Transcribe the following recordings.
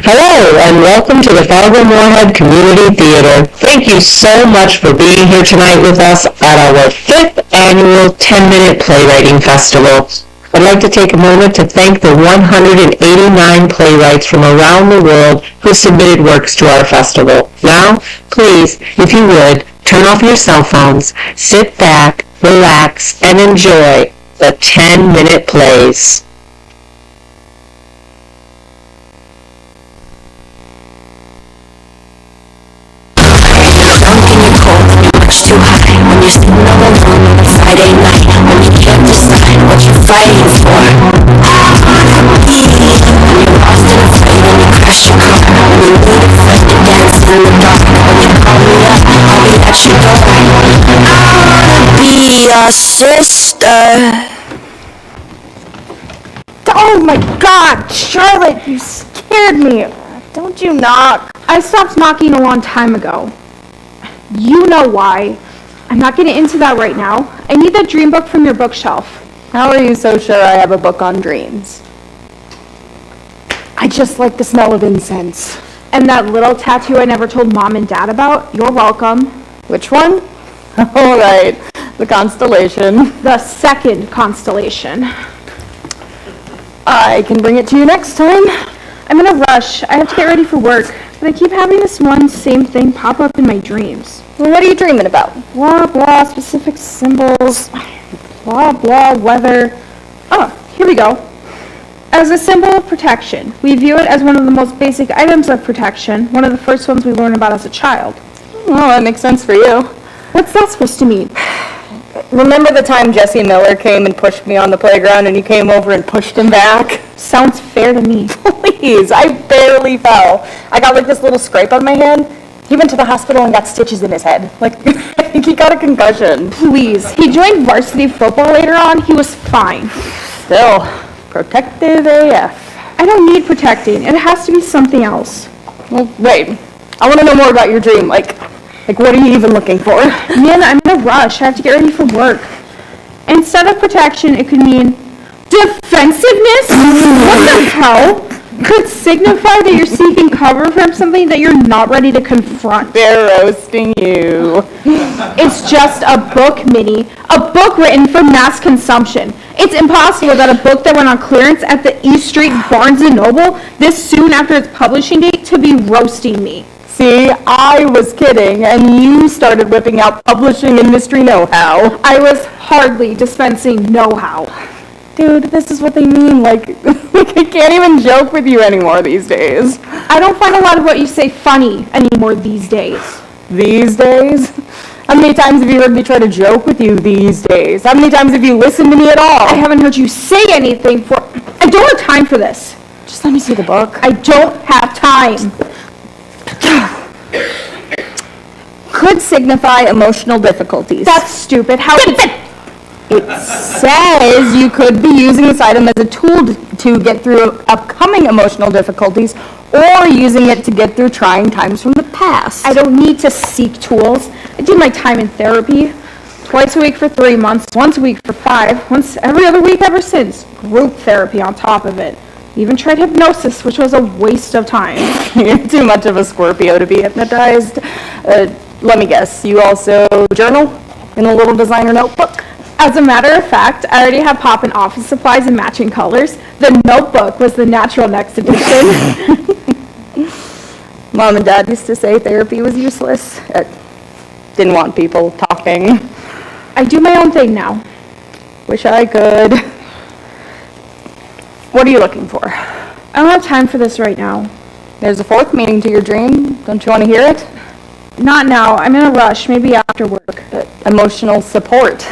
Hello, and welcome to the Fargo-Moorhead Community Theater. Thank you so much for being here tonight with us at our 5th annual 10-Minute Playwriting Festival. I'd like to take a moment to thank the 189 playwrights from around the world who submitted works to our festival. Now, please, if you would, turn off your cell phones, sit back, relax, and enjoy the 10-minute plays. Too high when you're sitting all alone on a Friday night, when you can't decide what you're fighting for. I wanna be when you're lost and afraid, when you crash your car, when you need a friend to dance in the dark, when you call me up, I'll be at your door. I wanna be your sister. Oh my God, Charlotte, you scared me. Don't you knock. I stopped knocking a long time ago. You know why. I'm not getting into that right now. I need that dream book from your bookshelf. How are you so sure I have a book on dreams? I just like the smell of incense. And that little tattoo I never told Mom and Dad about? You're welcome. Which one? All right, the constellation. The second constellation. I can bring it to you next time. I'm in a rush. I have to get ready for work. But I keep having this one same thing pop up in my dreams. Well, what are you dreaming about? Blah, blah, specific symbols. Blah, blah, weather. Oh, here we go. As a symbol of protection, we view it as one of the most basic items of protection, one of the first ones we learn about as a child. Well, that makes sense for you. What's that supposed to mean? Remember the time Jesse Miller came and pushed me on the playground and you came over and pushed him back? Sounds fair to me. Please, I barely fell. I got like this little scrape on my hand. He went to the hospital and got stitches in his head. Like, I think he got a concussion. Please. He joined varsity football later on. He was fine. Still, protective AF. I don't need protecting. It has to be something else. Well, wait. I want to know more about your dream. Like, what are you even looking for? Man, I'm in a rush. I have to get ready for work. Instead of protection, it could mean defensiveness? What the hell? Could signify that you're seeking cover from something that you're not ready to confront. They're roasting you. It's just a book, Minnie. A book written for mass consumption. It's impossible that a book that went on clearance at the East Street Barnes & Noble this soon after its publishing date to be roasting me. See, I was kidding, and you started whipping out publishing industry know-how. I was hardly dispensing know-how. Dude, this is what they mean, like I can't even joke with you anymore these days. I don't find a lot of what you say funny anymore these days. These days? How many times have you heard me try to joke with you these days? How many times have you listened to me at all? I haven't heard you say anything for... I don't have time for this. Just let me see the book. I don't have time. Could signify emotional difficulties. That's stupid. How... It says you could be using this item as a tool to get through upcoming emotional difficulties or using it to get through trying times from the past. I don't need to seek tools. I did my time in therapy. Twice a week for 3 months, once a week for 5, once every other week ever since. Group therapy on top of it. Even tried hypnosis, which was a waste of time. You're too much of a Scorpio to be hypnotized. Let me guess, you also journal in a little designer notebook? As a matter of fact, I already have pop and office supplies in matching colors. The notebook was the natural next addition. Mom and Dad used to say therapy was useless. Didn't want people talking. I do my own thing now. Wish I could. What are you looking for? I don't have time for this right now. There's a fourth meaning to your dream. Don't you want to hear it? Not now. I'm in a rush. Maybe after work. Emotional support.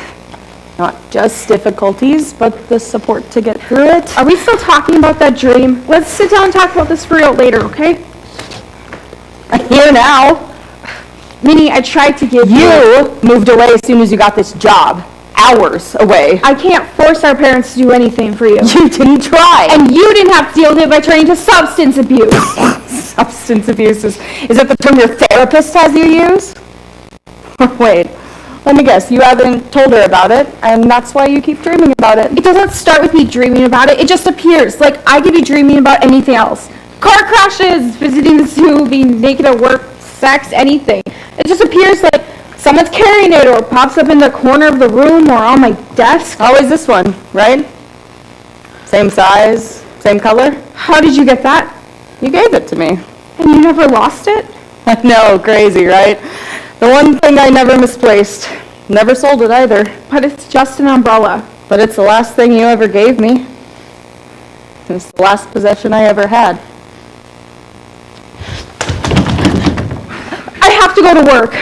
Not just difficulties, but the support to get through it. Are we still talking about that dream? Let's sit down and talk about this for real later, okay? I'm here now. Minnie, I tried to give You moved away as soon as you got this job. Hours away. I can't force our parents to do anything for you. You didn't try. And you didn't have to deal with it by turning to substance abuse. Substance abuse is that the term your therapist has you use? Wait, let me guess, you haven't told her about it, and that's why you keep dreaming about it. It doesn't start with me dreaming about it, it just appears, like I could be dreaming about anything else. Car crashes, visiting the zoo, being naked at work, sex, anything. It just appears like someone's carrying it or pops up in the corner of the room or on my desk. Always this one, right? Same size, same color? How did you get that? You gave it to me. And you never lost it? I know, crazy, right? The one thing I never misplaced. Never sold it either. But it's just an umbrella. But it's the last thing you ever gave me. It's the last possession I ever had. I have to go to work.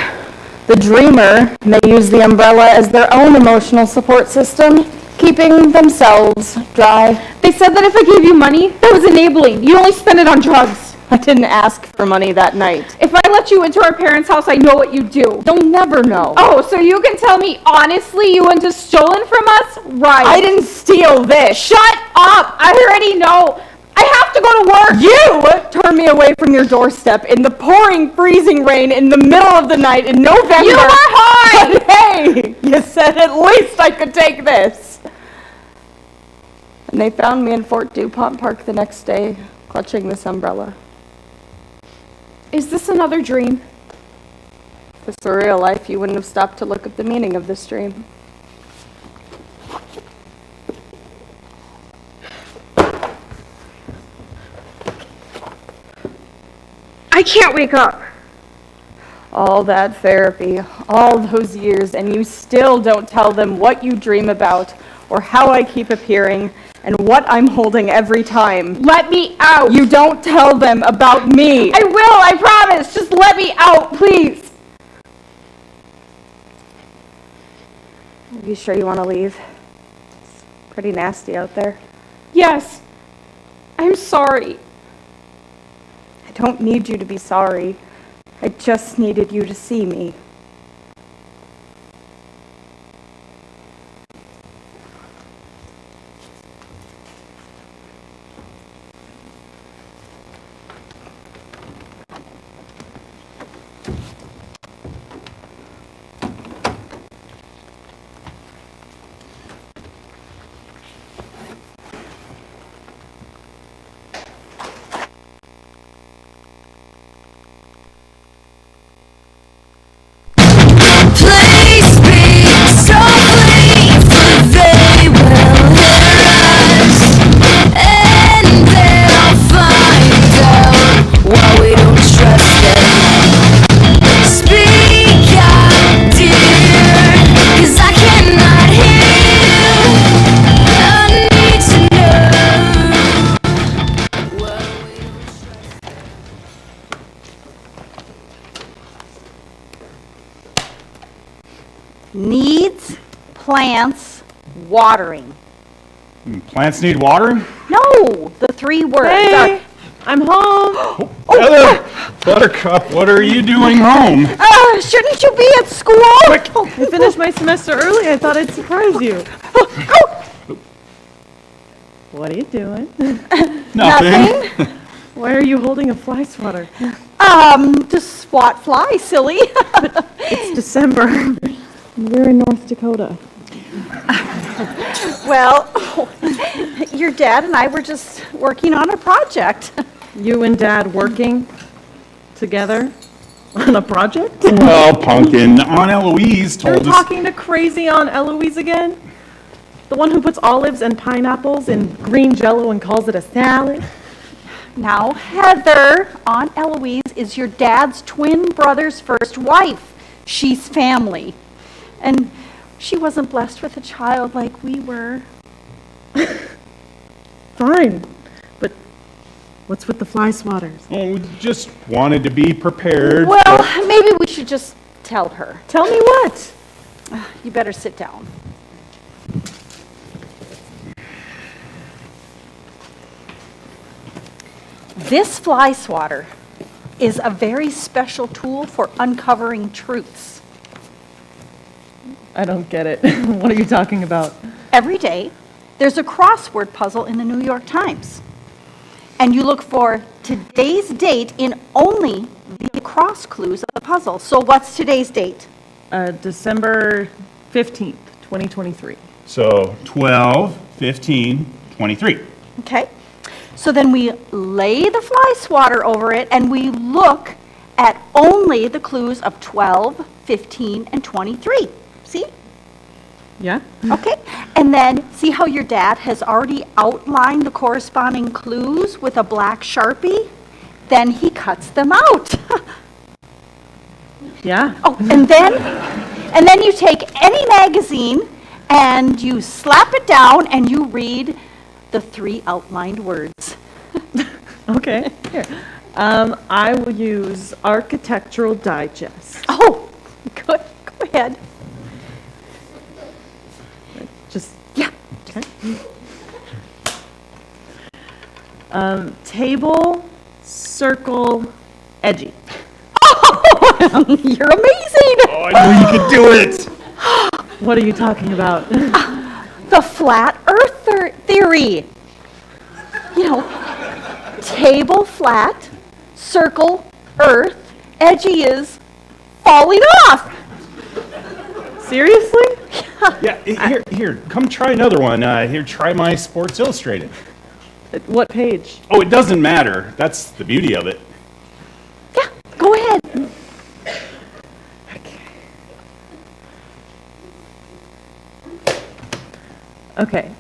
The dreamer may use the umbrella as their own emotional support system, keeping themselves dry. They said that if I gave you money, that was enabling. You only spend it on drugs. I didn't ask for money that night. If I let you into our parents' house, I know what you do. You'll never know. Oh, so you can tell me honestly you wouldn't have stolen from us? Right. I didn't steal this. Shut up! I already know. I have to go to work. You turned me away from your doorstep in the pouring, freezing rain in the middle of the night in November. You were high! But hey, you said at least I could take this. And they found me in Fort DuPont Park the next day, clutching this umbrella. Is this another dream? If this were real life, you wouldn't have stopped to look at the meaning of this dream. I can't wake up. All that therapy, all those years, and you still don't tell them what you dream about, or how I keep appearing, and what I'm holding every time. Let me out. You don't tell them about me. I will, I promise. Just let me out, please. Are you sure you want to leave? It's pretty nasty out there. Yes. I'm sorry. I don't need you to be sorry. I just needed you to see me. Please speak softly, for they will hear us, and they'll find out why we don't trust them. Speak out, dear, 'cause I cannot hear you. I need to know why we don't trust them. Needs, plants, watering. Plants need watering? No, the three words are, I'm home. Heather, Buttercup, what are you doing home? shouldn't you be at school? Quick! I finished my semester early. I thought I'd surprise you. What are you doing? Nothing. Why are you holding a fly swatter? To swat flies, silly. It's December. We're in North Dakota. Well, your dad and I were just working on a project. You and Dad working together on a project? Well, Pumpkin, Aunt Eloise You're told us. talking to crazy Aunt Eloise again? The one who puts olives and pineapples in green jello and calls it a salad? Now, Heather, Aunt Eloise, is your dad's twin brother's first wife. She's family. And she wasn't blessed with a child like we were. Fine, but what's with the fly swatters? Oh, we just wanted to be prepared. Well, maybe we should just tell her. Tell me what? You better sit down. This fly swatter is a very special tool for uncovering truths. I don't get it. What are you talking about? Every day, there's a crossword puzzle in the New York Times. And you look for today's date in only the cross clues of the puzzle. So what's today's date? December 15th, 2023. So 12, 15, 23. Okay? So then we lay the fly swatter over it and we look at only the clues of 12, 15, and 23. See? Yeah? Okay. And then see how your dad has already outlined the corresponding clues with a black Sharpie? Then he cuts them out. Yeah? Oh, and then you take any magazine and you slap it down and you read the 3 outlined words. Okay. Here. I will use Architectural Digest. Oh, good. Go ahead. Just, Yeah. okay. Table, circle, edgy. You're amazing. Oh, I knew you could do it! What are you talking about? The flat earth theory. You know, table flat, circle earth, edgy is falling off. Seriously? Yeah, here, come try another one. Here, try my Sports Illustrated. What page? Oh, it doesn't matter. That's the beauty of it. Yeah, go ahead. Okay.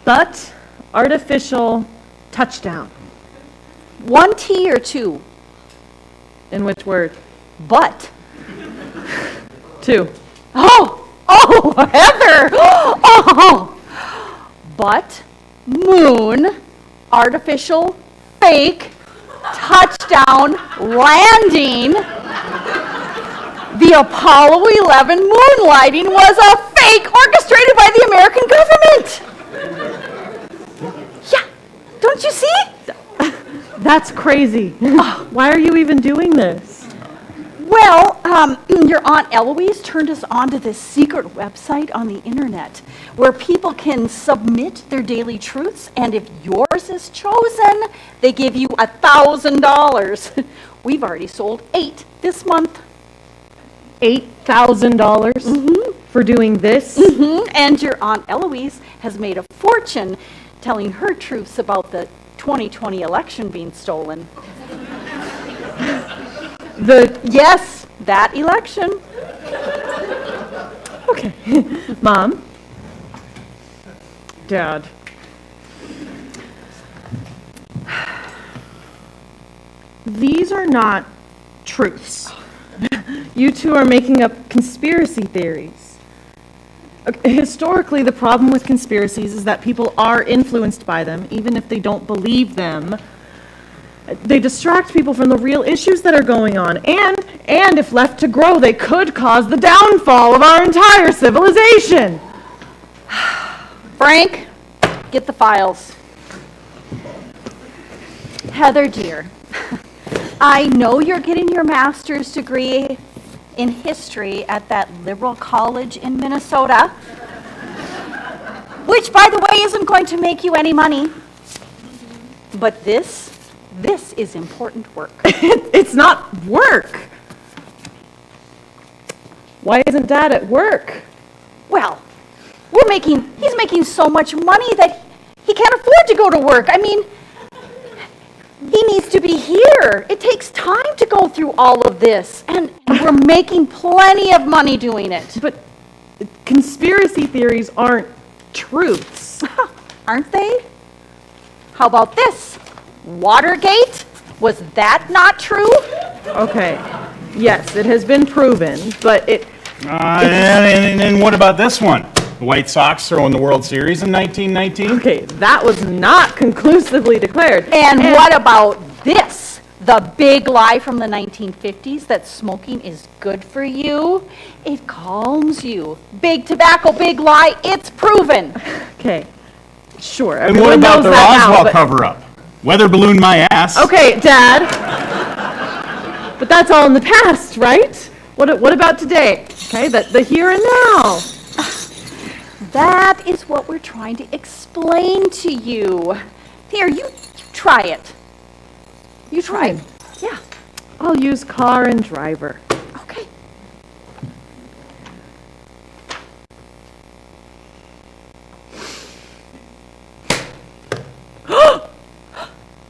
But artificial touchdown. 1 T or 2? In which word? But. 2. Oh, Heather. Oh. But, moon, artificial, fake, touchdown, landing. The Apollo 11 moonlighting was a fake orchestrated by the American government. Yeah, don't you see? That's crazy. Why are you even doing this? Well, your Aunt Eloise turned us on to this secret website on the internet where people can submit their daily truths, and if yours is chosen, they give you $1,000. We've already sold 8 this month. $8,000 for doing this? And your Aunt Eloise has made a fortune telling her truths about the 2020 election being stolen. Yes, that election. Okay. Mom? Dad? These are not truths. You two are making up conspiracy theories. Historically, the problem with conspiracies is that people are influenced by them, even if they don't believe them. They distract people from the real issues that are going on, and if left to grow, they could cause the downfall of our entire civilization. Frank, get the files. Heather, dear, I know you're getting your master's degree in history at that liberal college in Minnesota, which, by the way, isn't going to make you any money. But this is important work. It's not work. Why isn't Dad at work? Well, he's making so much money that he can't afford to go to work. I mean, he needs to be here. It takes time to go through all of this, and we're making plenty of money doing it. But conspiracy theories aren't truths. Aren't they? How about this? Watergate? Was that not true? Okay, yes, it has been proven, but And what about this one? The White Sox throwing the World Series in 1919? okay, that was not conclusively declared. And what about this? The big lie from the 1950s that smoking is good for you? It calms you. Big tobacco, big lie, it's proven. Okay, sure, And what everyone about knows the that now, Roswell but- cover-up? Weather balloon my ass. Okay, Dad. But that's all in the past, right? What about today? Okay, the here and now. That is what we're trying to explain to you. Here, you try it. You try it. Yeah, I'll use car and driver. okay.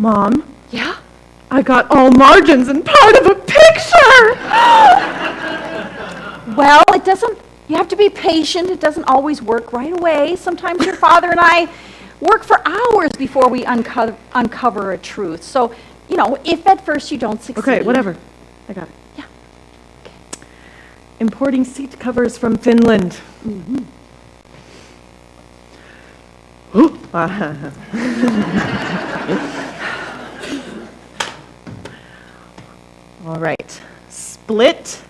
Mom, Yeah? I got all margins and part of a picture! Well, you have to be patient. It doesn't always work right away. Sometimes your father and I work for hours before we uncover a truth. So, if at first you don't succeed. Okay, whatever. I got it. Yeah. Importing seat covers from Finland. Ooh. All right. Split,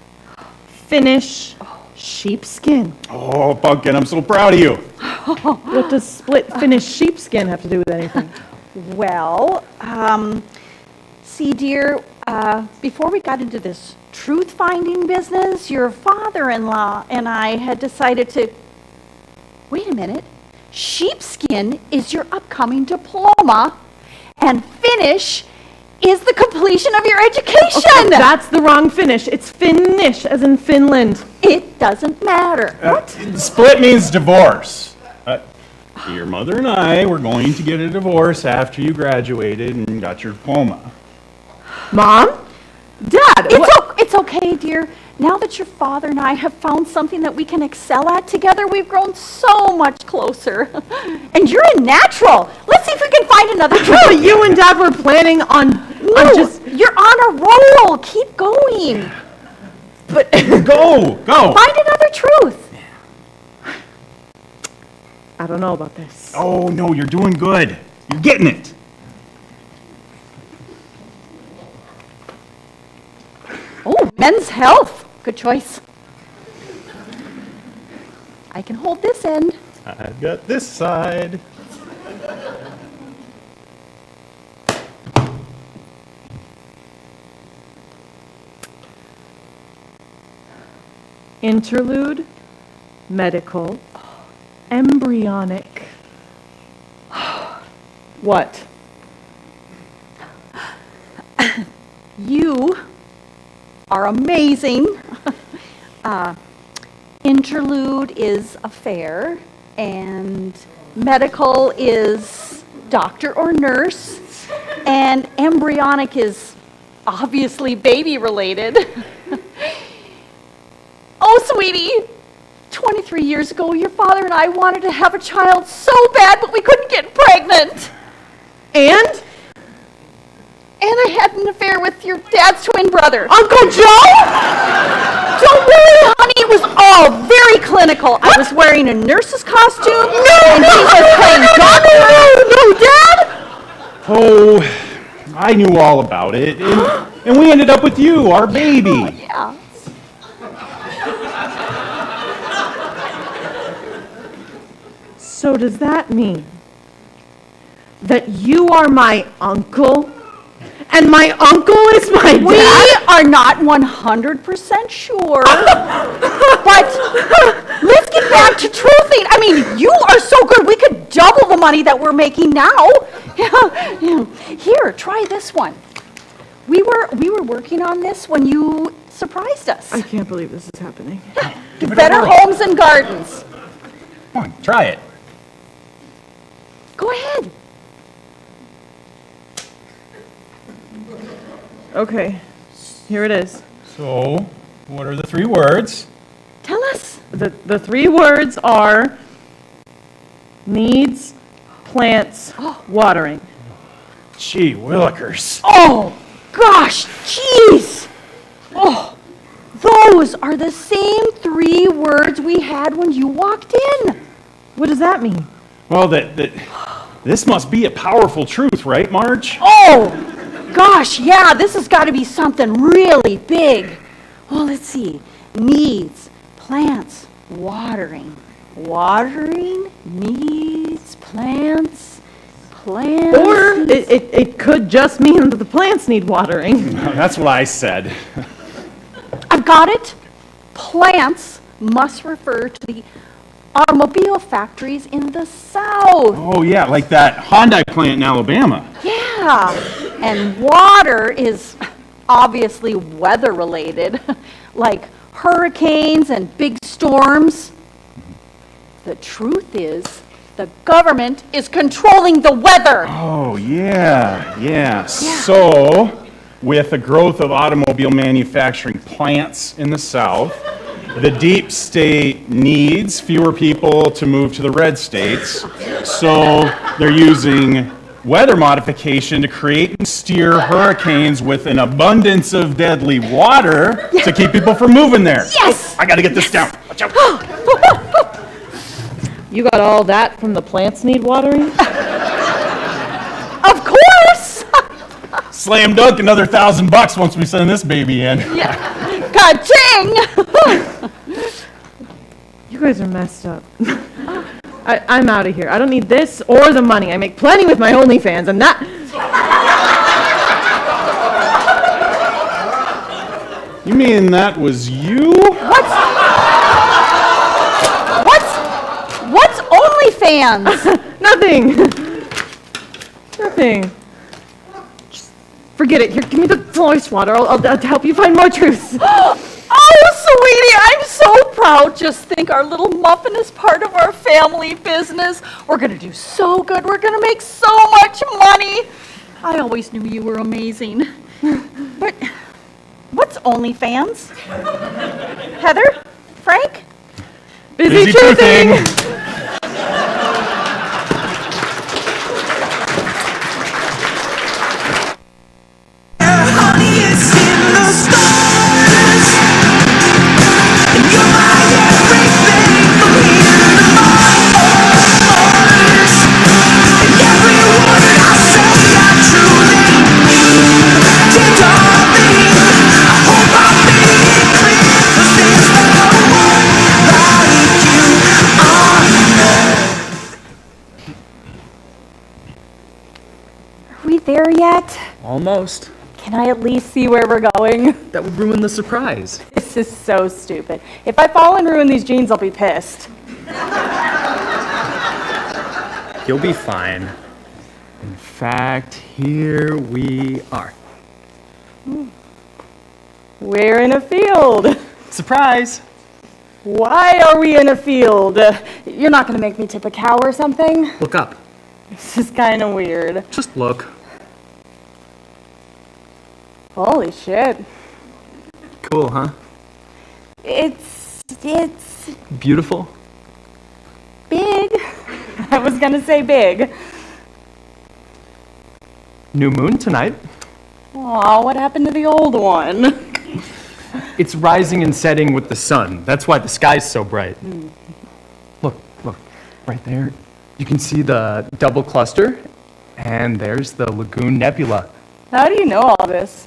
finish, sheepskin. Oh, Pumpkin, I'm so proud of you. What does split, finish, sheepskin have to do with anything? Well, see, dear, before we got into this truth-finding business, your father-in-law and I had decided to... Wait a minute. Sheepskin is your upcoming diploma, and finish is the completion of your education. Okay, that's the wrong finish. It's finish, as in Finland. It doesn't matter. Split means divorce. Your mother and I were going to get a divorce after you graduated and got your diploma. Mom? Dad? It's okay, dear. Now that your father and I have found something that we can excel at together, we've grown so much closer. And you're a natural. Let's see if we can find another truth. You and Dad were planning on just... You're on a roll. Keep going. But Go! Find another truth. I don't know about this. Oh, no, you're doing good. You're getting it. Oh, men's health. Good choice. I can hold this end. I've got this side. Interlude, medical, embryonic. What? You are amazing. Interlude is affair, and medical is doctor or nurse, and embryonic is obviously baby related. Oh, sweetie, 23 years ago, your father and I wanted to have a child so bad, but we couldn't get pregnant. And? And I had an affair with your dad's twin brother. Uncle Joe? Don't worry, honey, it was all very clinical. I was wearing a nurse's costume, and he was playing doctor. No, Dad? Oh, I knew all about it. And we ended up with you, our baby. Yeah. So does that mean that you are my uncle? And my uncle is my dad? We are not 100% sure, but let's get back to truthing. I mean, you are so good, we could double the money that we're making now. Here, try this one. We were working on this when you surprised us. I can't believe this is happening. Give it a Better whirl. Homes and Gardens. Come on, try it. Go ahead. Okay, here it is. So, what are the 3 words? Tell us. The 3 words are needs, plants, watering. Gee willikers. Oh, gosh, jeez. Oh, those are the same 3 words we had when you walked in. What does that mean? Well, this must be a powerful truth, right, Marge? Oh, gosh, yeah, this has got to be something really big. Well, let's see. Needs, plants, watering. Watering, needs, plants. Or it could just mean that the plants need watering. That's what I said. I've got it. Plants must refer to the automobile factories in the South. Oh, yeah, like that Hyundai plant in Alabama. Yeah, and water is obviously weather related, like hurricanes and big storms. The truth is The government is controlling the weather. Oh, yeah. So, with the growth of automobile manufacturing plants in the South, the deep state needs fewer people to move to the red states, so they're using weather modification to create and steer hurricanes with an abundance of deadly water to keep people from moving there. Yes! I gotta get this down. Watch out. You got all that from the plants need watering? Of course! Slam dunk, another $1,000 once we send this baby in. Ka-ching! You guys are messed up. I'm out of here. I don't need this or the money. I make plenty with my OnlyFans, and that... You mean that was you? What's OnlyFans? Nothing. Just forget it. Here, give me the ice water. I'll help you find more truth. Oh, sweetie, I'm so proud. Just think our little muffin is part of our family business. We're going to do so good. We're going to make so much money. I always knew you were amazing. But what's OnlyFans? Heather? Frank? Busy truthing. Are we there yet? Almost. Can I at least see where we're going? That would ruin the surprise. This is so stupid. If I fall and ruin these jeans, I'll be pissed. You'll be fine. In fact, here we are. We're in a field. Surprise! Why are we in a field? You're not gonna make me tip a cow or something? Look up. This is kind of weird. Just look. Holy shit. Cool, huh? It's Beautiful. big. I was gonna say big. New moon tonight. Aw, what happened to the old one? It's rising and setting with the sun. That's why the sky's so bright. Look, right there. You can see the double cluster, and there's the Lagoon Nebula. How do you know all this?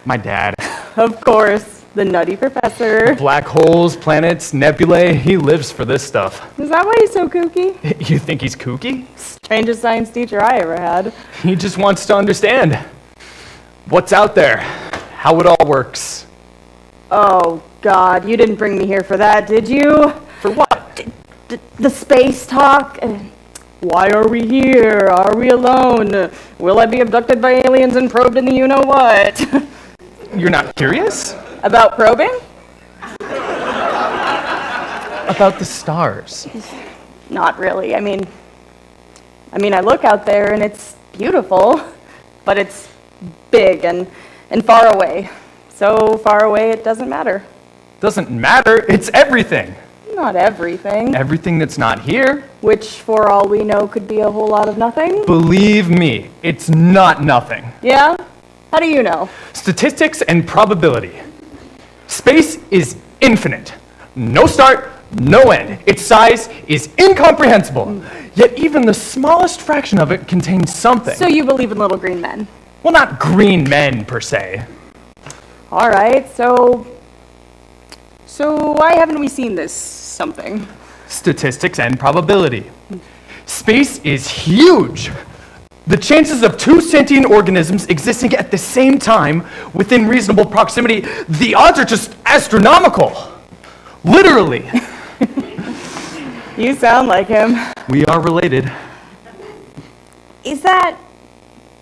My dad. Of course, the nutty professor. Black holes, planets, nebulae, he lives for this stuff. Is that why he's so kooky? You think he's kooky? Strangest science teacher I ever had. He just wants to understand what's out there, how it all works. Oh, God, you didn't bring me here for that, did you? For what? The space talk? Why are we here? Are we alone? Will I be abducted by aliens and probed in the you-know-what? You're not curious? About probing? About the stars. Not really. I mean, I look out there and it's beautiful, but it's big and far away. So far away it doesn't matter. Doesn't matter, it's everything. Not everything. Everything that's not here. Which, for all we know, could be a whole lot of nothing. Believe me, it's not nothing. Yeah? How do you know? Statistics and probability. Space is infinite. No start, no end. Its size is incomprehensible. Yet even the smallest fraction of it contains something. So you believe in little green men? Well, not green men, per se. All right, so why haven't we seen this something? Statistics and probability. Space is huge. The chances of two sentient organisms existing at the same time within reasonable proximity, the odds are just astronomical. Literally. You sound like him. We are related. Is that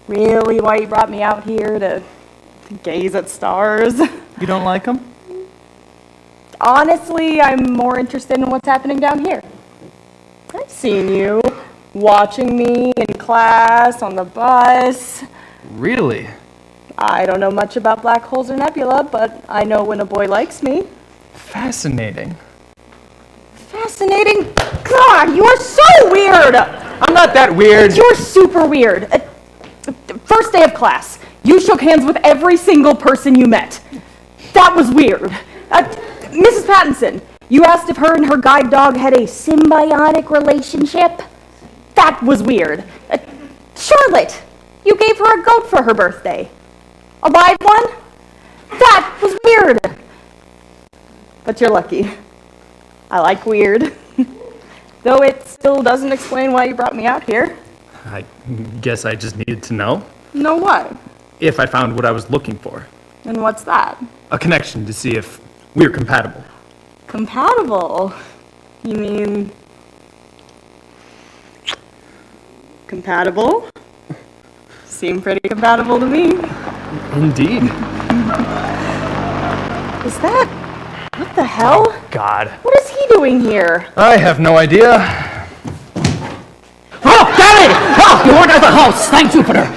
really why you brought me out here to gaze at stars? You don't like them? Honestly, I'm more interested in what's happening down here. I've seen you. watching me in class, on the bus. Really? I don't know much about black holes or nebula, but I know when a boy likes me. Fascinating. Fascinating. God, you are so weird. I'm not that weird. You're super weird. First day of class, you shook hands with every single person you met. That was weird. Mrs. Pattinson, you asked if her and her guide dog had a symbiotic relationship. That was weird. Charlotte, you gave her a goat for her birthday. A live one? That was weird. But you're lucky. I like weird. Though it still doesn't explain why you brought me out here. I guess I just needed to know. Know what? If I found what I was looking for. And what's that? A connection to see if we're compatible. Compatible? You mean... compatible? Seem pretty compatible to me. Indeed. Is that... what the hell? God. What is he doing here? I have no idea. Oh, Gary! Oh, you weren't at the house. Thank Jupiter.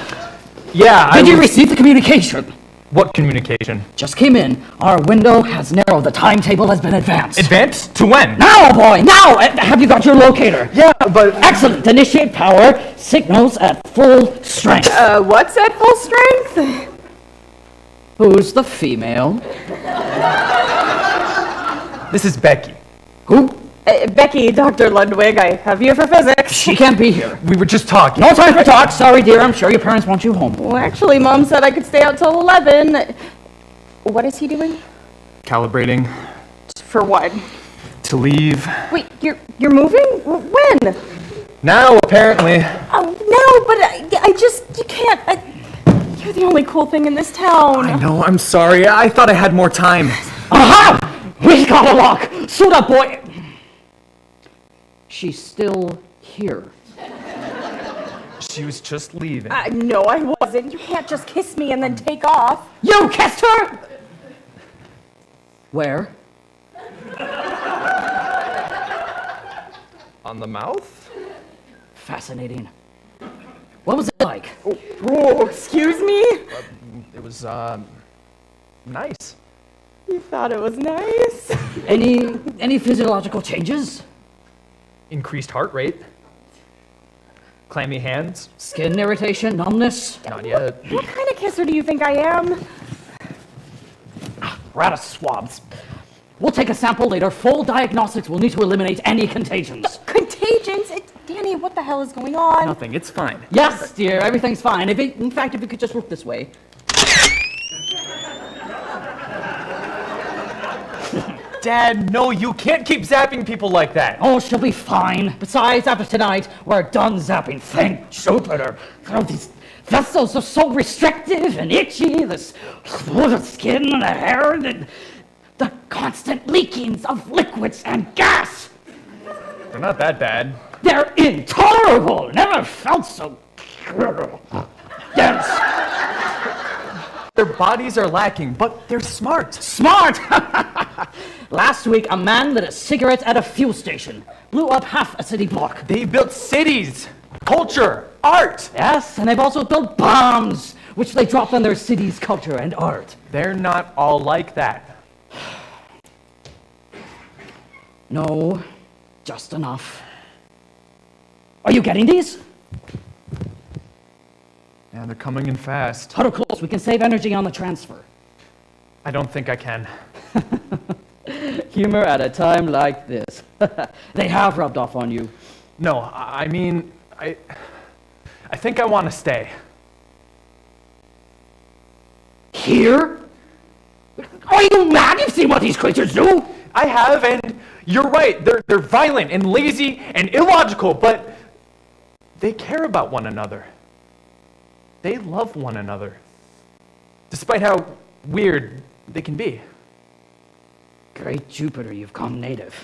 Yeah, Did you receive the communication? What communication? Just came in. Our window has narrowed. The timetable has been advanced. Advanced? To when? Now, boy, now! Have you got your locator? Yeah, but... Excellent. Initiate power. Signals at full strength. What's at full strength? Who's the female? This is Becky. Who? Becky, Dr. Ludwig, I have you for physics. She can't be here. We were just talking. No time for talk. Sorry, dear. I'm sure your parents want you home. Well, actually, Mom said I could stay out till 11. What is he doing? Calibrating. For what? To leave. Wait, you're moving? When? Now, apparently. Oh, no, but I just, you can't. You're the only cool thing in this town. I know, I'm sorry. I thought I had more time. Aha! We got a lock. Suit up, boy. She's still here. She was just leaving. No, I wasn't. You can't just kiss me and then take off. You kissed her? Where? On the mouth? Fascinating. What was it like? Oh, excuse me? It was, nice. You thought it was nice? Any physiological changes? Increased heart rate. Clammy hands. Skin irritation, numbness? Not yet. What kind of kisser do you think I am? We're out of swabs. We'll take a sample later. Full diagnostics will need to eliminate any contagions. Contagions? Danny, what the hell is going on? Nothing, it's fine. Yes, dear, everything's fine. In fact, if you could just look this way. Dad, no, you can't keep zapping people like that. Oh, she'll be fine. Besides, after tonight, we're done zapping. Thank Jupiter. Oh, these vessels are so restrictive and itchy. This the skin and the hair, the constant leakings of liquids and gas. They're not that bad. They're intolerable. Never felt so dense. Their bodies are lacking, but they're smart. Smart! Last week, a man lit a cigarette at a fuel station. Blew up half a city block. They built cities, culture, art. Yes, and they've also built bombs, which they dropped on their city's culture and art. They're not all like that. No, just enough. Are you getting these? Yeah, they're coming in fast. Huddle close, we can save energy on the transfer. I don't think I can. Humor at a time like this. They have rubbed off on you. No, I mean, I think I want to stay. Here? Are you mad? You've seen what these creatures do? I have, and you're right. They're violent and lazy and illogical, but they care about one another. They love one another, despite how weird they can be. Great Jupiter, you've gone native.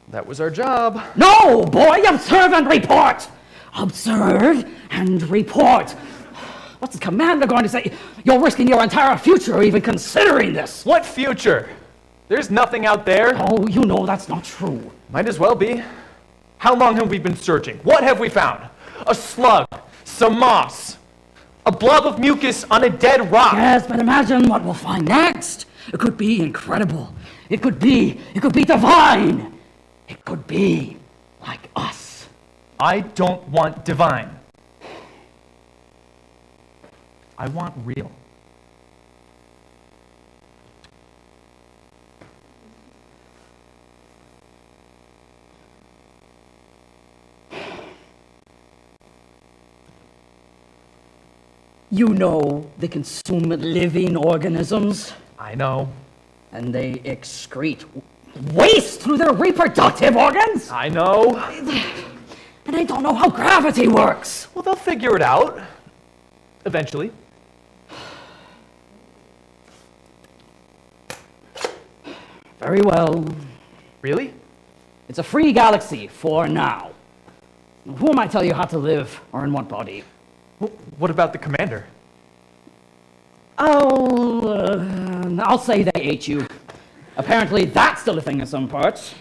That was our job. No, boy, observe and report! Observe and report. What's the commander going to say? You're risking your entire future even considering this. What future? There's nothing out there. Oh, you know that's not true. Might as well be. How long have we been searching? What have we found? A slug, some moss, a blob of mucus on a dead rock. Yes, but imagine what we'll find next. It could be incredible. It could be divine. It could be like us. I don't want divine. I want real. You know they consume living organisms, I know. and they excrete waste through their reproductive organs, I know. and they don't know how gravity works. Well, they'll figure it out. Eventually. Very well. Really? It's a free galaxy for now. Who am I to tell you how to live or in what body? What about the commander? I'll say they ate you. Apparently that's still a thing in some parts.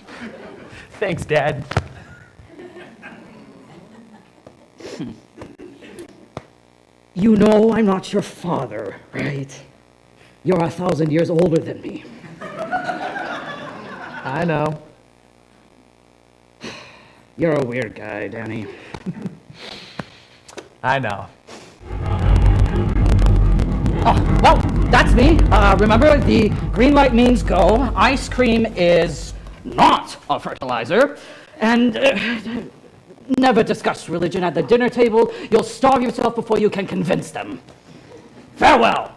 Thanks, Dad. You know I'm not your father, right? You're 1,000 years older than me. I know. You're a weird guy, Danny. I know. Oh, well, that's me. Remember, the green light means go. Ice cream is not a fertilizer. And never discuss religion at the dinner table. You'll starve yourself before you can convince them. Farewell.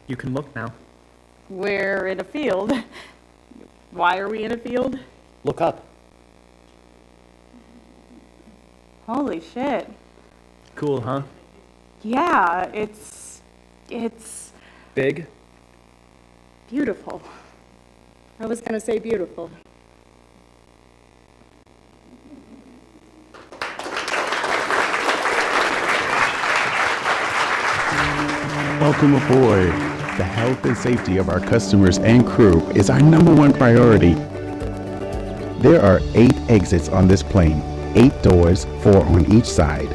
You can look now. We're in a field. Why are we in a field? Look up. Holy shit. Cool, huh? Yeah, it's Big? beautiful. I was gonna say beautiful. Welcome aboard. The health and safety of our customers and crew is our #1 priority. There are 8 exits on this plane, 8 doors, 4 on each side.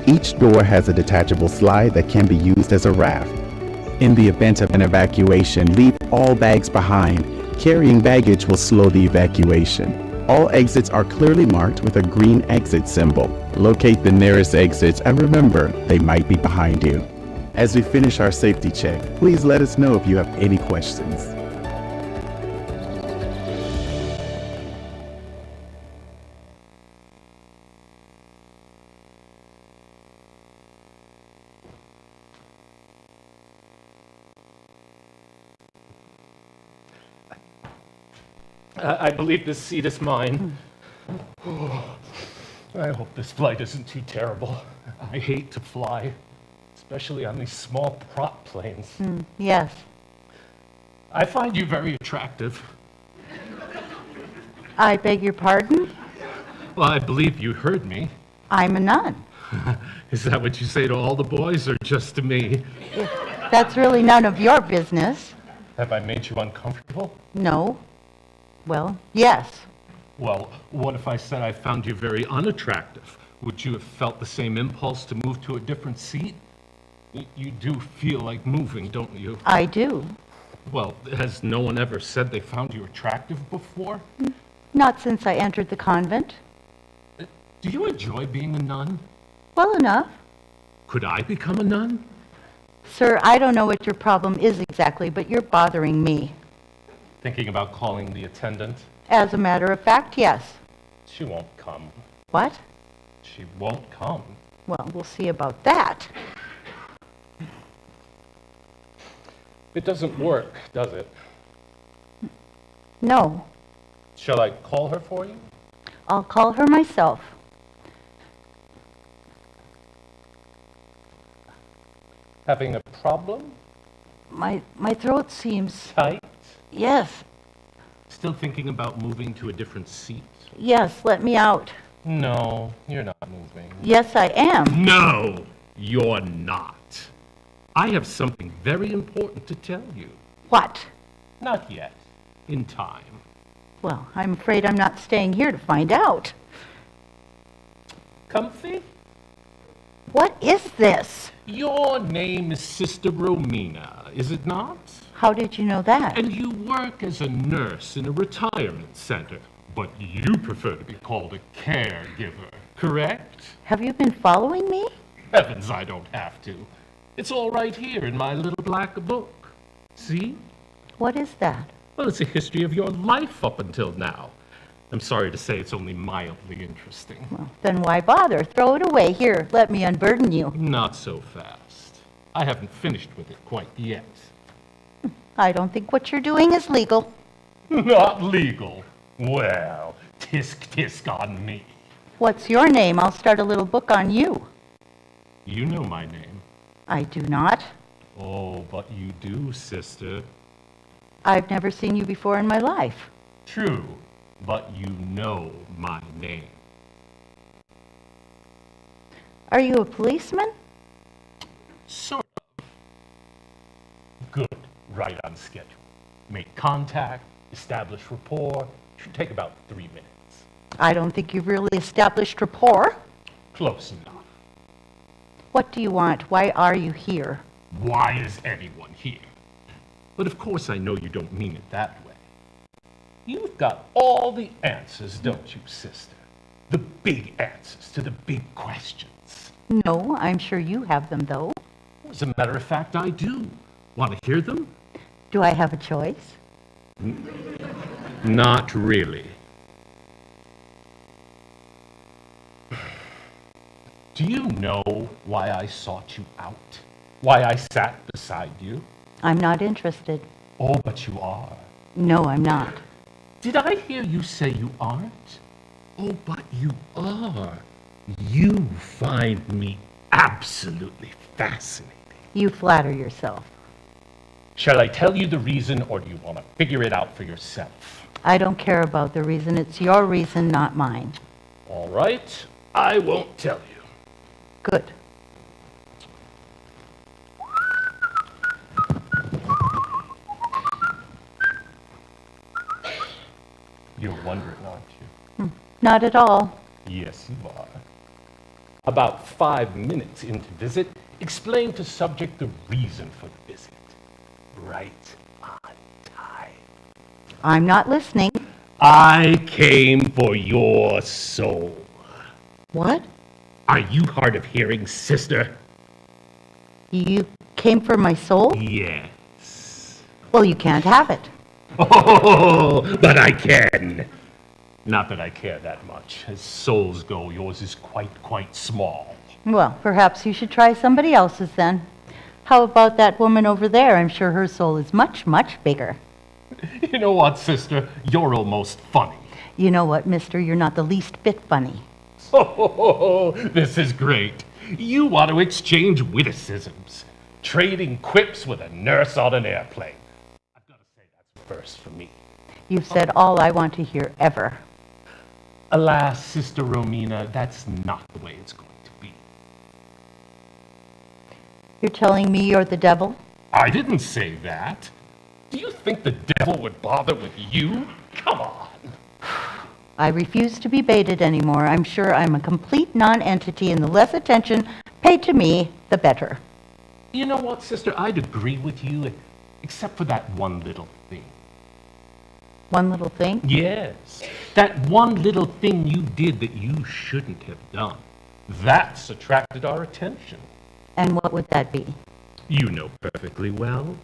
Each door has a detachable slide that can be used as a raft. In the event of an evacuation, leave all bags behind. Carrying baggage will slow the evacuation. All exits are clearly marked with a green exit symbol. Locate the nearest exits and remember, they might be behind you. As we finish our safety check, please let us know if you have any questions. I believe this seat is mine. I hope this flight isn't too terrible. I hate to fly, especially on these small prop planes. Yes. I find you very attractive. I beg your pardon? Well, I believe you heard me. I'm a nun. Is that what you say to all the boys or just to me? That's really none of your business. Have I made you uncomfortable? No. Well, yes. Well, what if I said I found you very unattractive? Would you have felt the same impulse to move to a different seat? You do feel like moving, don't you? I do. Well, has no one ever said they found you attractive before? Not since I entered the convent. Do you enjoy being a nun? Well enough. Could I become a nun? Sir, I don't know what your problem is exactly, but you're bothering me. Thinking about calling the attendant? As a matter of fact, yes. She won't come. What? She won't come. Well, we'll see about that. It doesn't work, does it? No. Shall I call her for you? I'll call her myself. Having a problem? My throat seems... Tight? Yes. Still thinking about moving to a different seat? Yes, let me out. No, you're not moving. Yes, I am. No! You're not. I have something very important to tell you. What? Not yet. In time. Well, I'm afraid I'm not staying here to find out. Comfy? What is this? Your name is Sister Romina, is it not? How did you know that? And you work as a nurse in a retirement center, but you prefer to be called a caregiver, correct? Have you been following me? Heavens, I don't have to. It's all right here in my little black book. See? What is that? Well, it's a history of your life up until now. I'm sorry to say it's only mildly interesting. Well, then why bother? Throw it away. Here, let me unburden you. Not so fast. I haven't finished with it quite yet. I don't think what you're doing is legal. Not legal? Well, tisk on me. What's your name? I'll start a little book on you. You know my name. I do not. Oh, but you do, sister. I've never seen you before in my life. True, but you know my name. Are you a policeman? Sort of. Good. Right on schedule. Make contact, establish rapport. Should take about 3 minutes. I don't think you've really established rapport. Close enough. What do you want? Why are you here? Why is anyone here? But of course I know you don't mean it that way. You've got all the answers, don't you, sister? The big answers to the big questions. No, I'm sure you have them, though. As a matter of fact, I do. Want to hear them? Do I have a choice? Not really. Do you know why I sought you out? Why I sat beside you? I'm not interested. Oh, but you are. No, I'm not. Did I hear you say you aren't? Oh, but you are. You find me absolutely fascinating. You flatter yourself. Shall I tell you the reason, or do you want to figure it out for yourself? I don't care about the reason. It's your reason, not mine. All right, I won't tell you. Good. You're wondering, aren't you? Not at all. Yes, you are. About 5 minutes into visit, explain to subject the reason for the visit. Right on time. I'm not listening. I came for your soul. What? Are you hard of hearing, sister? You came for my soul? Yes. Well, you can't have it. Oh, but I can. Not that I care that much. As souls go, yours is quite small. Well, perhaps you should try somebody else's then. How about that woman over there? I'm sure her soul is much bigger. You know what, sister? You're almost funny. You know what, mister? You're not the least bit funny. Oh, this is great. You want to exchange witticisms, trading quips with a nurse on an airplane. I've got to say that's first for me. You've said all I want to hear ever. Alas, Sister Romina, that's not the way it's going to be. You're telling me you're the devil? I didn't say that. Do you think the devil would bother with you? Come on. I refuse to be baited anymore. I'm sure I'm a complete non-entity, and the less attention paid to me, the better. You know what, sister? I'd agree with you, except for that one little thing. One little thing? Yes. That one little thing you did that you shouldn't have done. That's attracted our attention. And what would that be? You know perfectly well.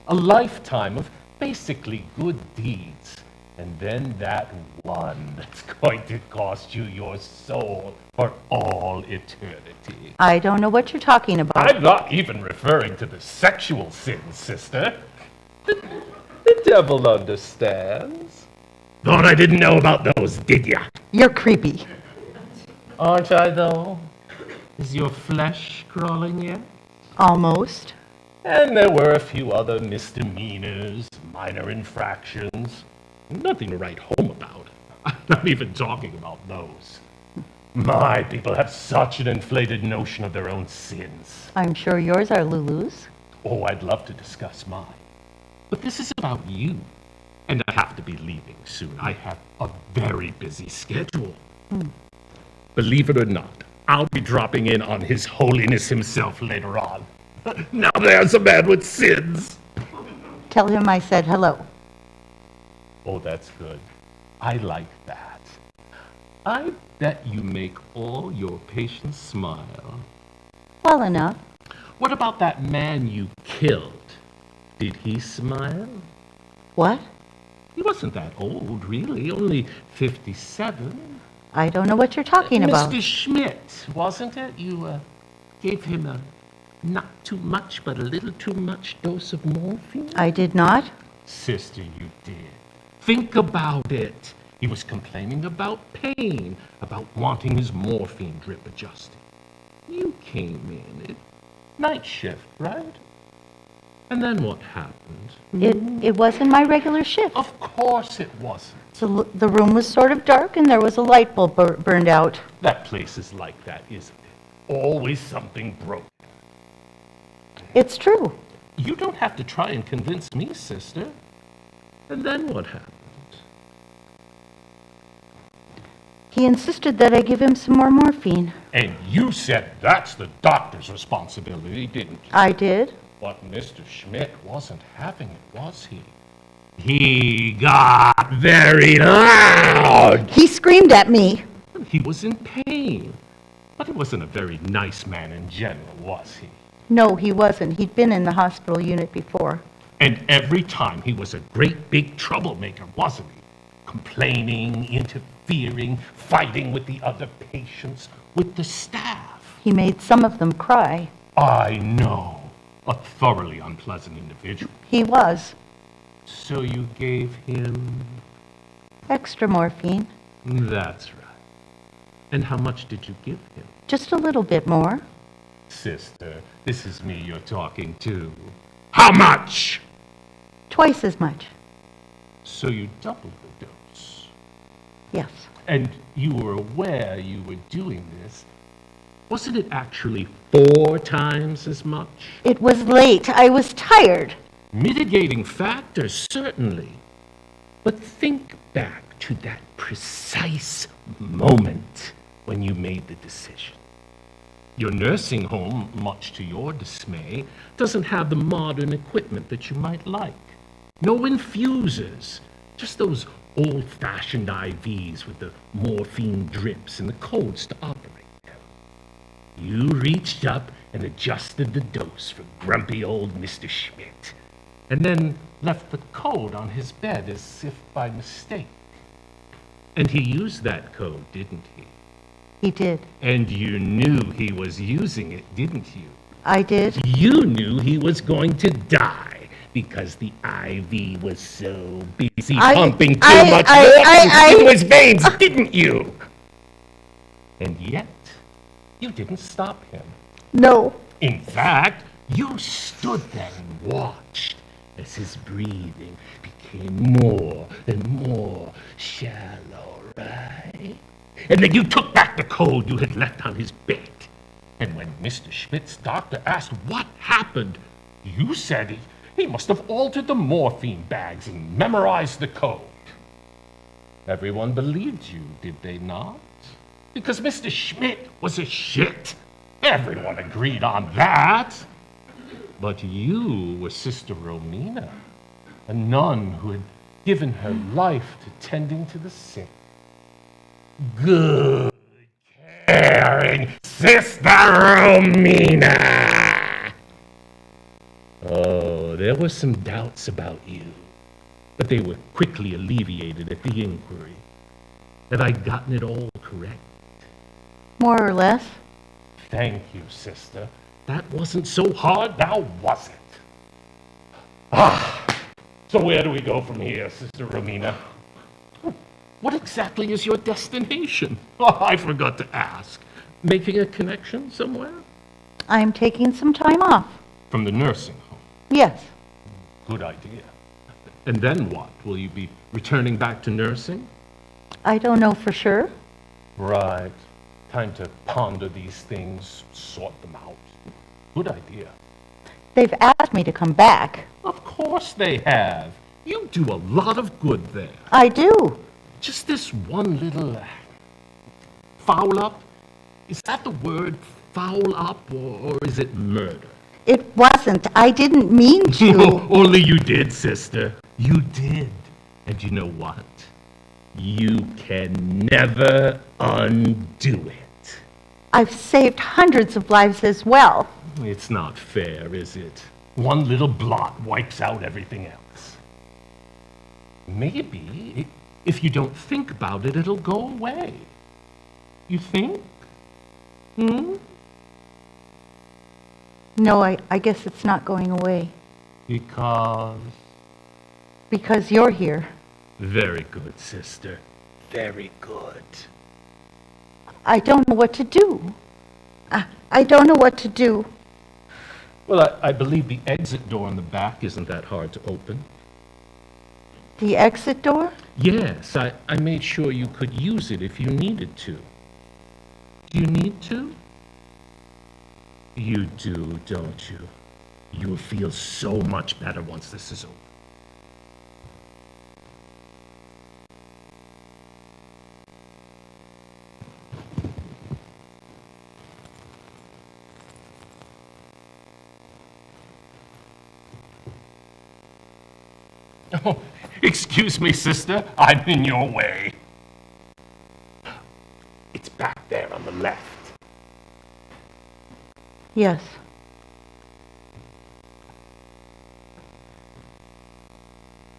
A lifetime of basically good deeds. And then that one that's going to cost you your soul for all eternity. I don't know what you're talking about. I'm not even referring to the sexual sins, sister. The devil understands. Thought I didn't know about those, did ya? You're creepy. Aren't I, though? Is your flesh crawling yet? Almost. And there were a few other misdemeanors, minor infractions. Nothing to write home about. I'm not even talking about those. My people have such an inflated notion of their own sins. I'm sure yours are Lulu's. Oh, I'd love to discuss mine. But this is about you. And I have to be leaving soon. I have a very busy schedule. Believe it or not, I'll be dropping in on His Holiness himself later on. Now there's a man with sins. Tell him I said hello. Oh, that's good. I like that. I bet you make all your patients smile. Well enough. What about that man you killed? Did he smile? What? He wasn't that old, really, only 57. I don't know what you're talking about. Mr. Schmidt, wasn't it? You gave him a not too much, but a little too much dose of morphine? I did not. Sister, you did. Think about it. He was complaining about pain, about wanting his morphine drip adjusted. You came in at night shift, right? And then what happened? It wasn't my regular shift. Of course it wasn't. So the room was sort of dark and there was a light bulb burned out. That place is like that, isn't it? Always something broken. It's true. You don't have to try and convince me, sister. And then what happened? He insisted that I give him some more morphine. And you said that's the doctor's responsibility, didn't you? I did. But Mr. Schmidt wasn't having it, was he? He got very loud. He screamed at me. He was in pain. But he wasn't a very nice man in general, was he? No, he wasn't. He'd been in the hospital unit before. And every time he was a great big troublemaker, wasn't he? Complaining, interfering, fighting with the other patients, with the staff. He made some of them cry. I know. A thoroughly unpleasant individual. He was. So you gave him... Extra morphine. That's right. And how much did you give him? Just a little bit more. Sister, this is me you're talking to. How much? Twice as much. So you doubled the dose. Yes. And you were aware you were doing this. Wasn't it actually 4 times as much? It was late. I was tired. Mitigating factor, certainly. But think back to that precise moment when you made the decision. Your nursing home, much to your dismay, doesn't have the modern equipment that you might like. No infusers, just those old-fashioned IVs with the morphine drips and the codes to operate them. You reached up and adjusted the dose for grumpy old Mr. Schmidt, and then left the code on his bed as if by mistake. And he used that code, didn't he? He did. And you knew he was using it, didn't you? I did. You knew he was going to die because the IV was so busy pumping too much morphine into his veins, didn't you? And yet, you didn't stop him. No. In fact, you stood there and watched as his breathing became more and more shallow, right? And then you took back the code you had left on his bed. And when Mr. Schmidt's doctor asked what happened, you said he must have altered the morphine bags and memorized the code. Everyone believed you, did they not? Because Mr. Schmidt was a shit. Everyone agreed on that. But you were Sister Romina, a nun who had given her life to tending to the sick. Good, caring Sister Romina! Oh, there were some doubts about you, but they were quickly alleviated at the inquiry. Have I gotten it all correct? More or less. Thank you, sister. That wasn't so hard, now was it? So where do we go from here, Sister Romina? What exactly is your destination? Oh, I forgot to ask. Making a connection somewhere? I'm taking some time off. From the nursing home? Yes. Good idea. And then what? Will you be returning back to nursing? I don't know for sure. Right. Time to ponder these things, sort them out. Good idea. They've asked me to come back. Of course they have. You do a lot of good there. I do. Just this one little foul up. Is that the word, foul up, or is it murder? It wasn't. I didn't mean to. Only you did, sister. You did. And you know what? You can never undo it. I've saved hundreds of lives as well. It's not fair, is it? One little blot wipes out everything else. Maybe, if you don't think about it, it'll go away. You think? No, I guess it's not going away. Because? Because you're here. Very good, sister. Very good. I don't know what to do. I don't know what to do. Well, I believe the exit door in the back isn't that hard to open. The exit door? Yes, I made sure you could use it if you needed to. Do you need to? You do, don't you? You'll feel so much better once this is over. Oh, excuse me, sister. I'm in your way. It's back there on the left. Yes.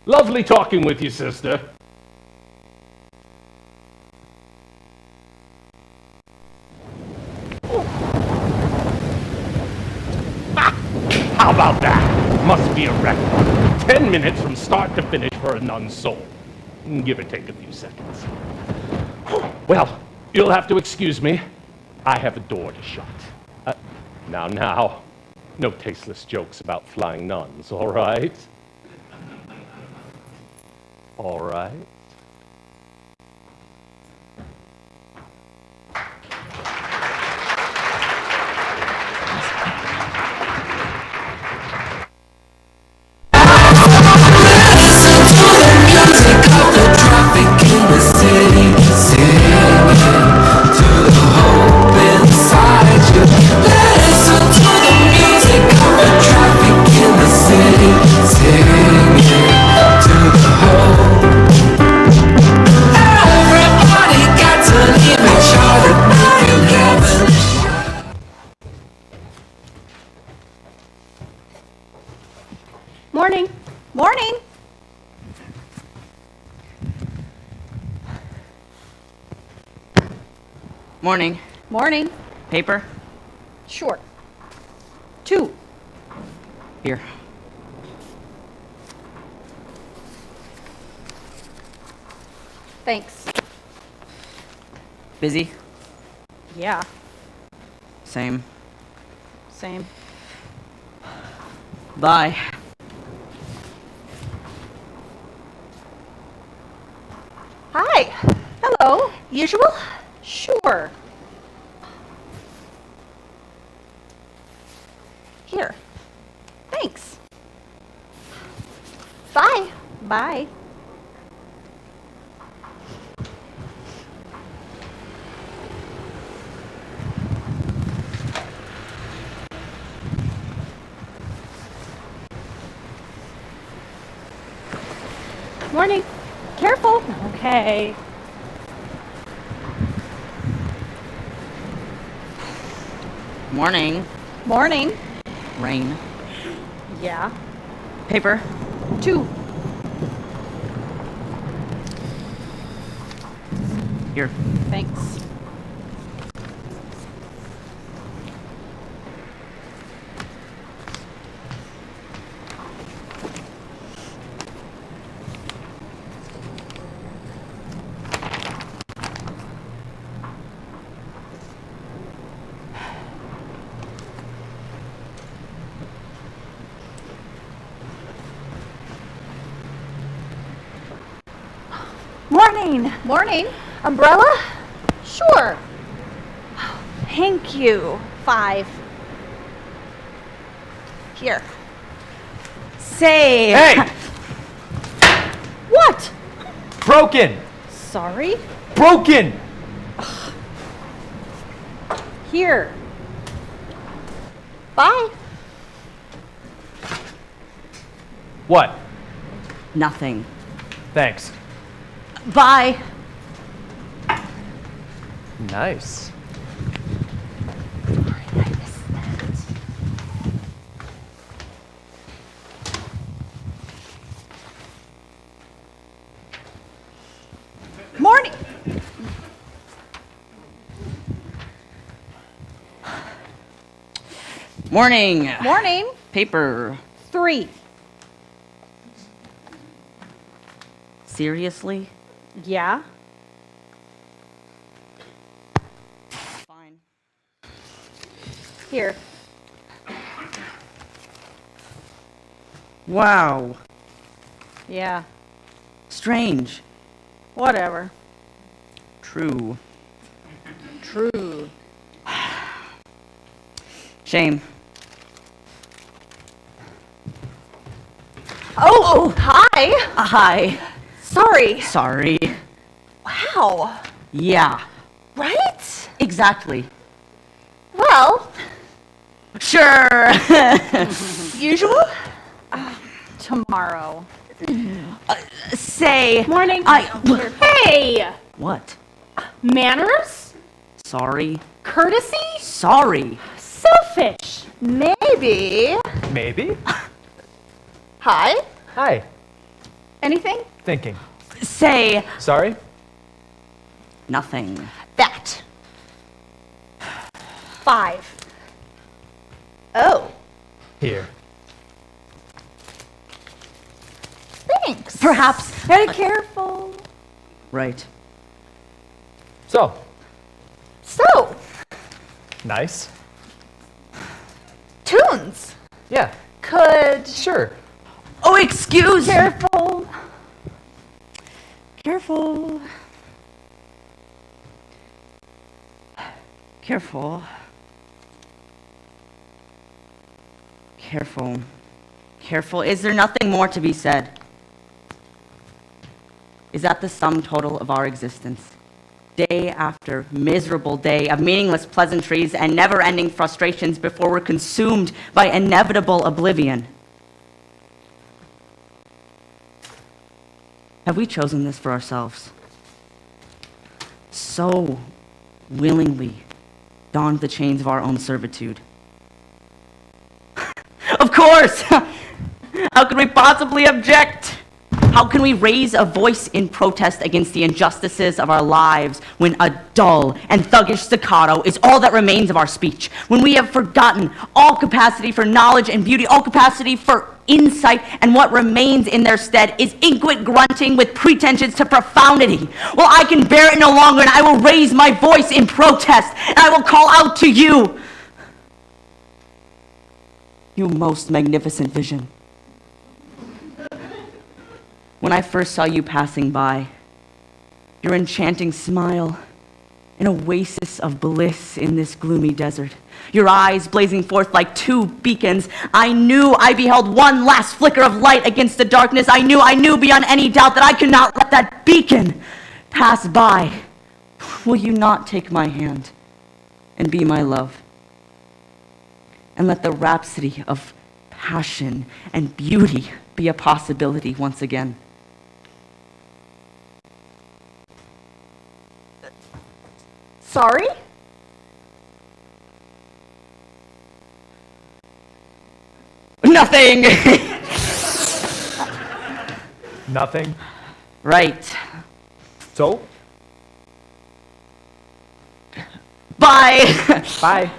Lovely talking with you, sister. How about that? Must be a record. 10 minutes from start to finish for a nun's soul. Give or take a few seconds. Well, you'll have to excuse me. I have a door to shut. Now. No tasteless jokes about flying nuns, all right? All right. Morning. Morning. Morning. Morning. Paper? Sure. 2. Here. Thanks. Busy? Yeah. Same. Same. Bye. Hi. Hello. Usual? Sure. Here. Thanks. Bye. Bye. Morning. Careful. Okay. Morning. Morning. Rain. Yeah. Paper? 2. Here. Thanks. Morning. Morning. Umbrella? Sure. Thank you. 5. Here. Say. Hey! What? Broken! Sorry? Broken! Here. Bye. What? Nothing. Thanks. Bye. Nice. Morning. Morning. Morning. Paper. 3. Seriously? Yeah. Fine. Here. Wow. Yeah. Strange. Whatever. True. True. Shame. Oh, hi. Hi. Sorry. Sorry. Wow. Yeah. Right? Exactly. Well, Sure. usual? Tomorrow. Say. Morning. I. Hey! What? Manners? Sorry. Courtesy? Sorry. Selfish. Maybe. Maybe? Hi. Hi. Anything? Thinking. Say. Sorry? Nothing. That. 5. Oh, Here. thanks. Perhaps. Very careful. Right. So, So, nice. tunes. Yeah, Could. sure. Oh, excuse. Careful. Careful. Careful. Careful. Careful. Is there nothing more to be said? Is that the sum total of our existence? Day after miserable day of meaningless pleasantries and never-ending frustrations before we're consumed by inevitable oblivion. Have we chosen this for ourselves? So willingly donned the chains of our own servitude. Of course! How could we possibly object? How can we raise a voice in protest against the injustices of our lives when a dull and thuggish staccato is all that remains of our speech? When we have forgotten all capacity for knowledge and beauty, all capacity for insight, and what remains in their stead is inchoate grunting with pretensions to profundity. Well, I can bear it no longer, and I will raise my voice in protest, and I will call out to you, you most magnificent vision. When I first saw you passing by, your enchanting smile, an oasis of bliss in this gloomy desert, your eyes blazing forth like 2 beacons, I knew I beheld one last flicker of light against the darkness. I knew beyond any doubt that I could not let that beacon pass by. Will you not take my hand and be my love? And let the rhapsody of passion and beauty be a possibility once again. Sorry? Nothing! Nothing. Right. So, Bye! bye.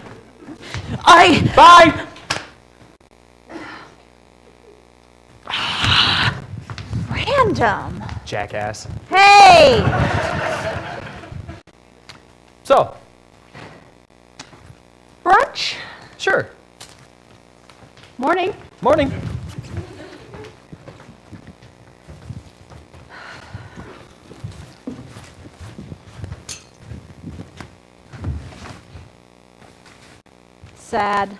Bye! Random. Jackass. Hey! So, Brunch? sure. Morning. Morning. Sad.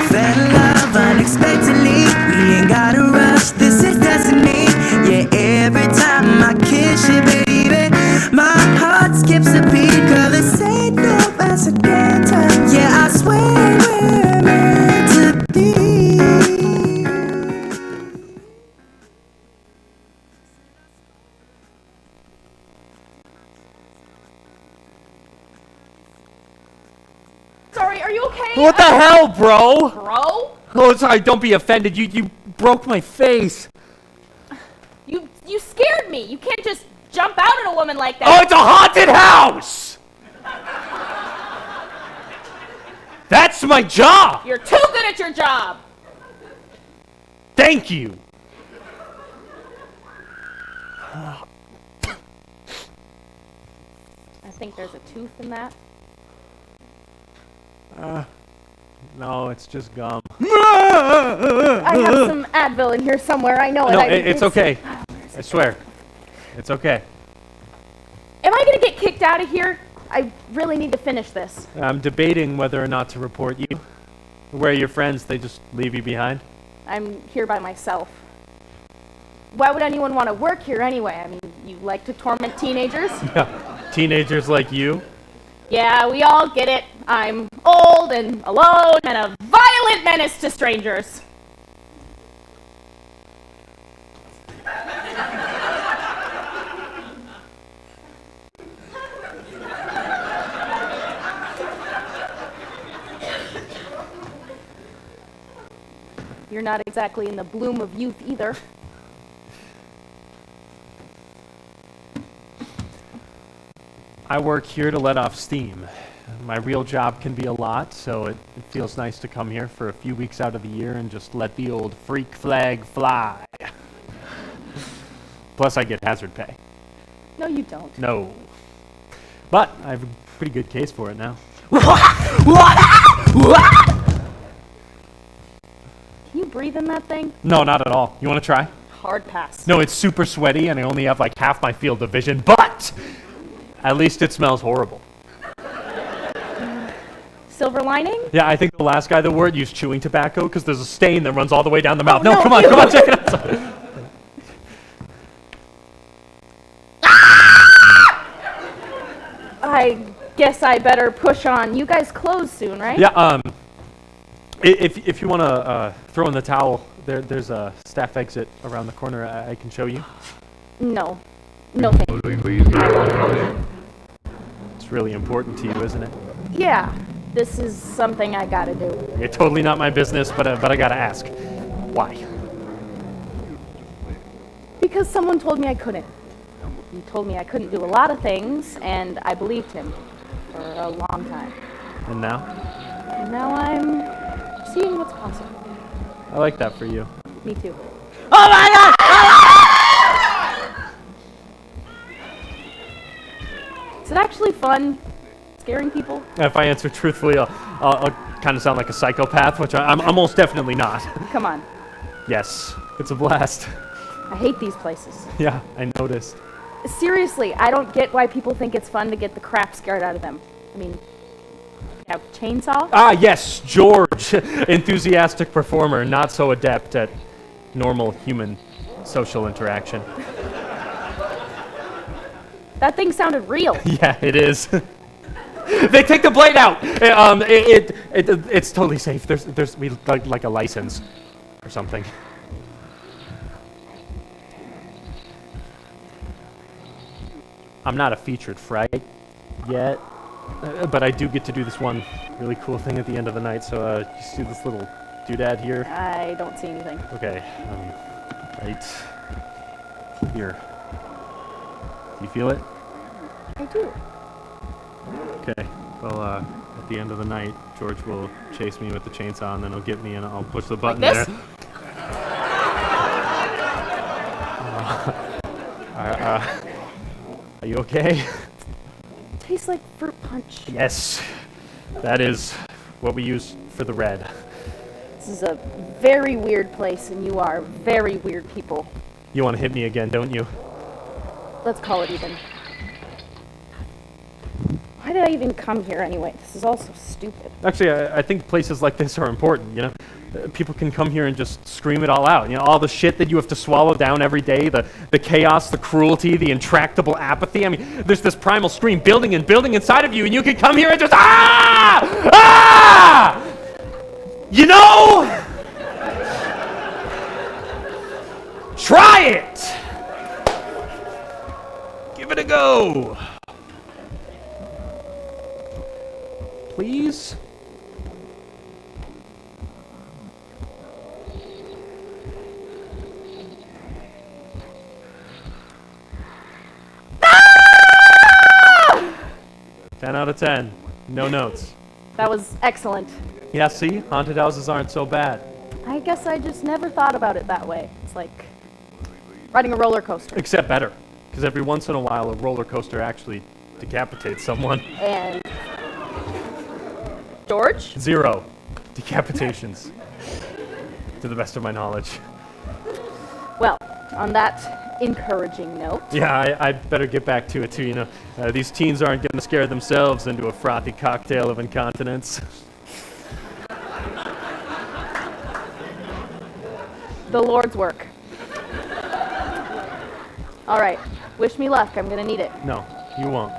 Fell in love unexpectedly. We ain't gotta rush, this is destiny. Yeah, every time I kiss you, baby, my heart skips a beat. Girl, this ain't no accidental. Yeah, I swear we're meant to be. Sorry, are you okay? What the hell, bro? Bro? Oh, sorry, don't be offended. You broke my face. You scared me. You can't just jump out at a woman like Oh, that. it's a haunted house! That's my job! You're too good at your job. Thank you! I think there's a tooth in that. No, it's just gum. I have some Advil in here somewhere. I know No, it. it's okay. I swear. It's okay. Am I gonna get kicked out of here? I really need to finish this. I'm debating whether or not to report you. Where are your friends? They just leave you behind? I'm here by myself. Why would anyone want to work here anyway? I mean, you like to torment teenagers? Yeah. Teenagers like you? Yeah, we all get it. I'm old and alone and a violent menace to strangers. You're not exactly in the bloom of youth either. I work here to let off steam. My real job can be a lot, so it feels nice to come here for a few weeks out of the year and just let the old freak flag fly. Plus, I get hazard pay. No, you don't. No. But I have a pretty good case for it now. Can you breathe in that thing? No, not at all. You want to try? Hard pass. No, it's super sweaty, and I only have like half my field of vision, but at least it smells horrible. Silver lining? Yeah, I think the last guy that wore it used chewing tobacco because there's a stain that runs all the way down the mouth. Oh, no, no, come on, ew. come on, check it out. I guess I better push on. You guys close soon, right? Yeah, if you want to throw in the towel, there's a staff exit around the corner I can show you. No. No thank you. It's really important to you, isn't it? Yeah, this is something I gotta do. It's totally not my business, but I gotta ask. Why? Because someone told me I couldn't. He told me I couldn't do a lot of things, and I believed him for a long time. And now? And now I'm seeing what's possible. I like that for you. Me too. Oh my god! Is it actually fun scaring people? If I answer truthfully, I'll kind of sound like a psychopath, which I'm almost definitely not. Come on. Yes, it's a blast. I hate these places. Yeah, I noticed. Seriously, I don't get why people think it's fun to get the crap scared out of them. I mean, chainsaw? Ah, yes, George. Enthusiastic performer, not so adept at normal human social interaction. That thing sounded real. Yeah, it is. They take the blade out. It's totally safe. We like a license or something. I'm not a featured fright yet, but I do get to do this one really cool thing at the end of the night. So you see this little doodad here? I don't see anything. Okay, right here. Do you feel it? I do. Okay. Well, at the end of the night, George will chase me with the chainsaw, and then he'll get me, and I'll push the button this? there. Are you okay? Tastes like fruit punch. Yes. That is what we use for the red. This is a very weird place, and you are very weird people. You want to hit me again, don't you? Let's call it even. Why did I even come here anyway? This is all so stupid. Actually, I think places like this are important, you know? People can come here and just scream it all out. You know, all the shit that you have to swallow down every day, the chaos, the cruelty, the intractable apathy. I mean, there's this primal scream building and building inside of you, and you can come here and just, ah! Ah! You know? Try it! Give it a go. Please? Ah! 10 out of 10. No notes. That was excellent. Yeah, see? Haunted houses aren't so bad. I guess I just never thought about it that way. It's like riding a roller coaster. Except better. Because every once in a while, a roller coaster actually decapitates someone. And George? 0 decapitations, to the best of my knowledge. Well, on that encouraging note. Yeah, I better get back to it too, you know. These teens aren't going to scare themselves into a frothy cocktail of incontinence. The Lord's work. All right, wish me luck. I'm going to need it. No, you won't.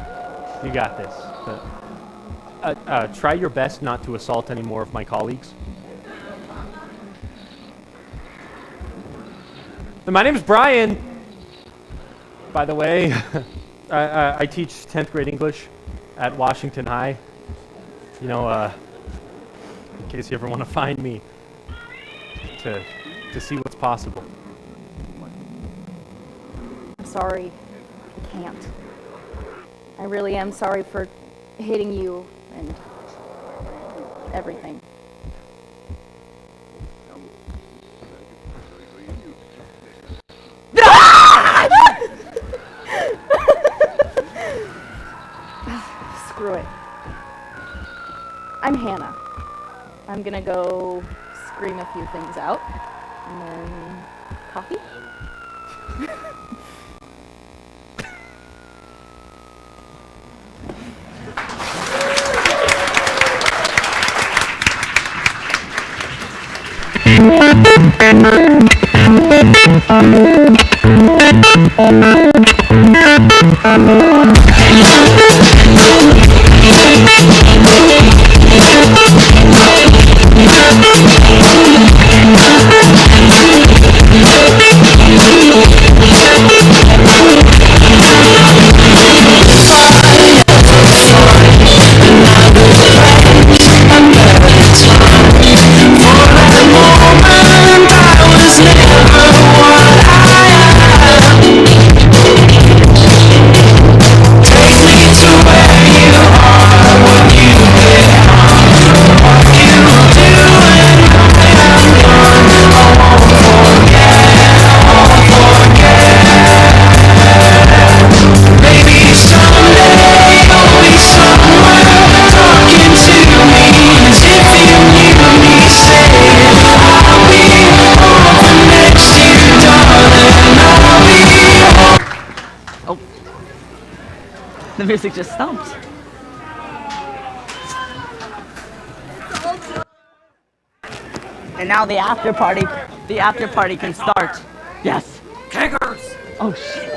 You got this. Try your best not to assault any more of my colleagues. My name's Brian, by the way. I teach 10th grade English at Washington High. You know, in case you ever want to find me to see what's possible. I'm sorry. I can't. I really am sorry for hitting you and everything. Screw it. I'm Hannah. I'm gonna go scream a few things out. And then coffee? The music just stopped. And now the after party can start. Yes. Keggers! Oh shit.